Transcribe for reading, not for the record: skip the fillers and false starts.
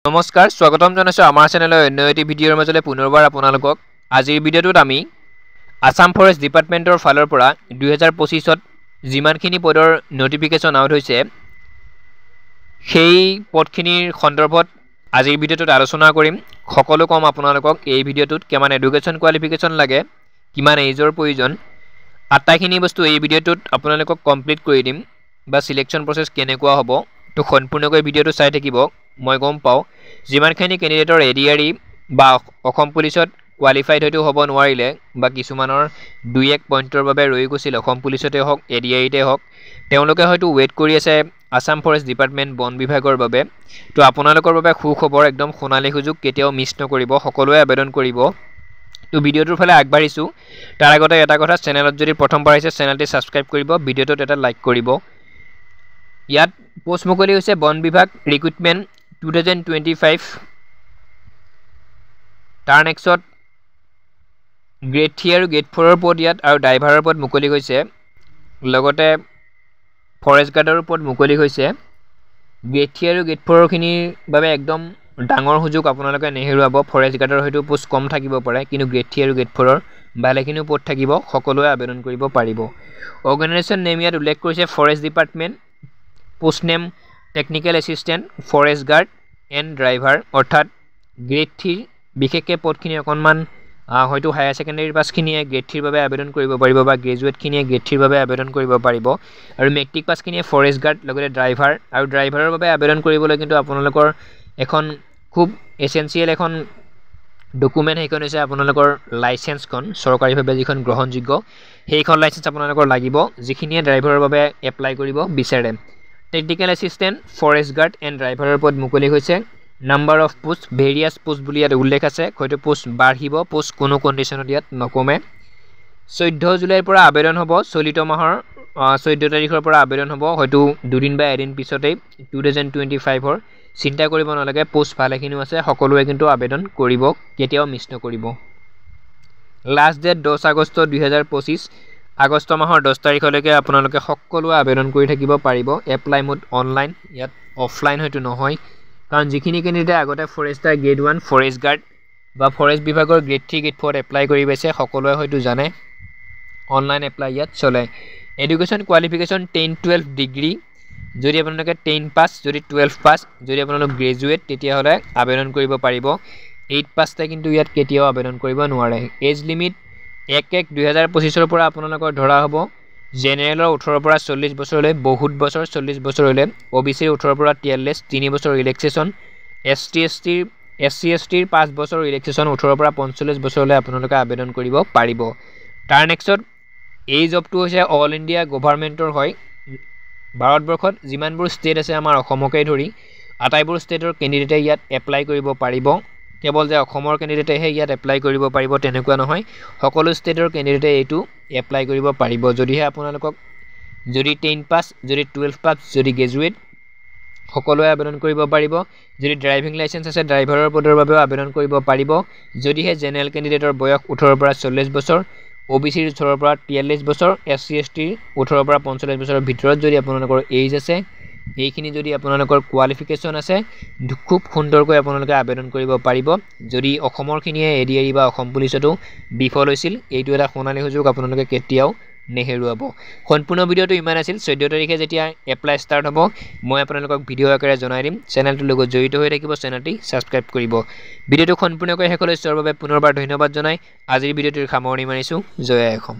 নমস্কাৰ স্বাগতম জনাইছো আমাৰ চেনেলৰ অন্য এটি ভিডিঅ'ৰ মাজলৈ পুনৰবাৰ আপোনালোকক আজিৰ ভিডিঅ'টোত আমি আসাম ফৰেষ্ট ডিপাৰ্টমেণ্টৰ ফালৰ পৰা 2025ত যিমানখিনি পদৰ নটিফিকেশ্যন আউট হৈছে সেই পদখিনিৰ সন্দৰ্ভত আজিৰ ভিডিঅ'টোত আলোচনা কৰিম সকলো কম আপোনালোকক এই ভিডিঅ'টোত কিমান এডুকেশ্যন কোৱালিফিকেশ্যন লাগে কিমান এজৰ প্ৰয়োজন আটাইখিনি বস্তু এই ভিডিঅ'টোত আপোনালোকক কমপ্লিট কৰি দিম বা সিলেকশ্যন প্ৰসেছ কেনেকুৱা হ'ব তো সম্পূৰ্ণকৈ ভিডিঅ'টো চাই থাকিব মই গম পাওঁ যিমানখিনি কেণ্ডিডেটৰ এডিআৰই বা অসম পুলিচত কোৱালিফাইড হয়তো হ'ব নোৱাৰিলে বা কিছুমানৰ 2-1 পইণ্টৰ বাবে ৰৈ গৈছিল অসম পুলিচতে হওক এডিআৰইতে হওক তেওঁলোকে হয়তো ৱেইট কৰি আছে আসাম ফৰেষ্ট ডিপাৰ্টমেণ্ট বন বিভাগৰ বাবে তো আপোনালোকৰ বাবে সুখবৰ একদম সোণালী সুযোগ কেতিয়াও মিছ নকৰিব সকলোৱে আবেদন কৰিব তো ভিডিঅ'টোৰ ফালে আগবাঢ়িছোঁ তাৰ আগতে এটা কথা চেনেলত যদি প্ৰথমবাৰ আহিছে চেনেলটি ছাবস্ক্ৰাইব কৰিব ভিডিঅ'টোত এটা লাইক কৰিব ইয়াত পোষ্ট মুকলি হৈছে বন বিভাগ ৰিক্ৰুটমেণ্ট 2025 তাৰ নেক্সট গ্ৰেড 3 আৰু গ্ৰেড 4ৰ পদ ইয়াত আৰু ড্ৰাইভাৰৰ পদ মুকলি হৈছে লগতে ফৰেষ্ট গাৰ্ডৰ পদ মুকলি হৈছে গ্ৰেড 3 আৰু গ্ৰেড 4 খিনিৰ বাবে একদম ডাঙৰ সুযোগ আপোনালোকে নেহেৰুৱাব ফৰেষ্ট গাৰ্ডৰ হয়তো পোষ্ট কম থাকিব পাৰে কিন্তু গ্ৰেড 3 আৰু গ্ৰেড 4ৰ ভালেখিনিও পদ থাকিব সকলোৱে আবেদন কৰিব পাৰিব অৰ্গেনাইজেশ্যন নেম ইয়াত উল্লেখ কৰিছে forest department post name technical assistant forest guard and driver অৰ্থাৎ গ্ৰেড 3 বিশেষকৈ পদখিনি অকণমান হয়তো হায়াৰ ছেকেণ্ডেৰী পাছখিনিয়ে গ্ৰেড 3ৰ বাবে আবেদন কৰিব পাৰিব বা গ্ৰেজুৱেটখিনিয়ে গ্ৰেড 3ৰ বাবে আবেদন কৰিব পাৰিব আৰু মেট্ৰিক পাছখিনিয়ে ফৰেষ্ট গাৰ্ড লগতে ড্ৰাইভাৰ আৰু ড্ৰাইভাৰৰ বাবে আবেদন কৰিবলৈ কিন্তু আপোনালোকৰ এখন খুব এছেঞ্চিয়েল এখন ডকুমেণ্ট সেইখন হৈছে আপোনালোকৰ লাইচেন্সখন চৰকাৰীভাৱে যিখন গ্ৰহণযোগ্য সেইখন লাইচেন্স আপোনালোকৰ লাগিব যিখিনিয়ে ড্ৰাইভাৰৰ বাবে এপ্লাই কৰিব বিচাৰে technical assistant forest guard and ড্ৰাইভাৰৰ পদ মুকলি হৈছে number of post various post বুলি ইয়াত উল্লেখ আছে হয়তো পোষ্ট বাঢ়িব পোষ্ট কোনো কণ্ডিশ্যনত ইয়াত নকমে 14 জুলাইৰ পৰা আবেদন হ'ব চলিত মাহৰ 14 তাৰিখৰ পৰা আবেদন হ'ব হয়তো দুদিন বা এদিন পিছতেই 2025ৰ চিন্তা কৰিব নালাগে পোষ্ট ভালেখিনিও আছে সকলোৱে কিন্তু আবেদন কৰিব কেতিয়াও মিছ নকৰিব লাষ্ট ডেট 10 আগষ্ট 2025 আগষ্ট মাহৰ 10 তাৰিখলৈকে আপোনালোকে সকলোৱে আবেদন কৰি থাকিব পাৰিব এপ্লাই মোড অনলাইন ইয়াত অফলাইন হয়তো নহয় কাৰণ যিখিনি কেণ্ডিডেটে আগতে ফৰেষ্টাৰ গ্ৰেড 1 ফৰেষ্ট গাৰ্ড বা ফৰেষ্ট বিভাগৰ গ্ৰেড 3 গ্ৰেড 4 এপ্লাই কৰি পাইছে সকলোৱে হয়তো জানে অনলাইন এপ্লাই ইয়াত চলে এডুকেশ্যন কোৱালিফিকেশ্যন 10-12 ডিগ্ৰী যদি আপোনালোকে 10 পাছ যদি 12 পাছ যদি আপোনালোক গ্ৰেজুৱেট তেতিয়াহ'লে আবেদন কৰিব পাৰিব 8 পাছতে কিন্তু ইয়াত কেতিয়াও আবেদন কৰিব নোৱাৰে এজ লিমিট 1-1-2025ৰ পৰা আপোনালোকৰ ধৰা হ'ব জেনেৰেলৰ 18 পৰা 40 বছৰলৈ বহুত বছৰ 40 বছৰলৈ ওবিচিৰ 18 পৰা 43 3 বছৰ ৰিলেক্সেশ্যন SC/ST 5 বছৰ ৰিলেক্সেশ্যন 18 পৰা 45 বছৰলৈ আপোনালোকে আবেদন কৰিব পাৰিব তাৰ নেক্সট এই জবটো হৈছে অল ইণ্ডিয়া গভৰ্ণমেণ্টৰ হয় ভাৰতবৰ্ষত যিমানবোৰ ষ্টেট আছে আমাৰ অসমকে ধৰি আটাইবোৰ ষ্টেটৰ কেণ্ডিডেটে ইয়াত এপ্লাই কৰিব পাৰিব কেৱল যে অসমৰ কেণ্ডিডেটেহে ইয়াত এপ্লাই কৰিব পাৰিব তেনেকুৱা নহয় সকলো ষ্টেটৰ কেণ্ডিডেটে এইটো এপ্লাই কৰিব পাৰিব যদিহে আপোনালোকক যদি 10 পাছ যদি 12 পাছ যদি গ্ৰেজুৱেট সকলোৱে আবেদন কৰিব পাৰিব যদি ড্ৰাইভিং লাইচেন্স আছে ড্ৰাইভাৰৰ পদৰ বাবেও আবেদন কৰিব পাৰিব যদিহে জেনেৰেল কেণ্ডিডেটৰ বয়স 18 পৰা 40 বছৰ ওবিচিৰ 18 পৰা 43 বছৰ SC/ST 18 পৰা 45 বছৰৰ ভিতৰত যদি আপোনালোকৰ এজ আছে এইখিনি যদি আপোনালোকৰ কোৱালিফিকেশ্যন আছে খুব সুন্দৰকৈ আপোনালোকে আবেদন কৰিব পাৰিব যদি অসমৰখিনিয়ে এডিআৰই বা অসম পুলিচতো বিফল হৈছিল এইটো এটা সোণালী সুযোগ আপোনালোকে কেতিয়াও নেহেৰুৱাব সম্পূৰ্ণ ভিডিঅ'টো ইমান আছিল 14 তাৰিখে যেতিয়া এপ্লাই ষ্টাৰ্ট হ'ব মই আপোনালোকক ভিডিঅ' আকাৰে জনাই দিম চেনেলটোৰ লগত জড়িত হৈ থাকিব চেনেলটি ছাবস্ক্ৰাইব কৰিব ভিডিঅ'টো সম্পূৰ্ণকৈ শেষলৈ চোৱাৰ বাবে পুনৰবাৰ ধন্যবাদ জনাই আজিৰ ভিডিঅ'টোৰ সামৰণি মাৰিছোঁ জয় অসম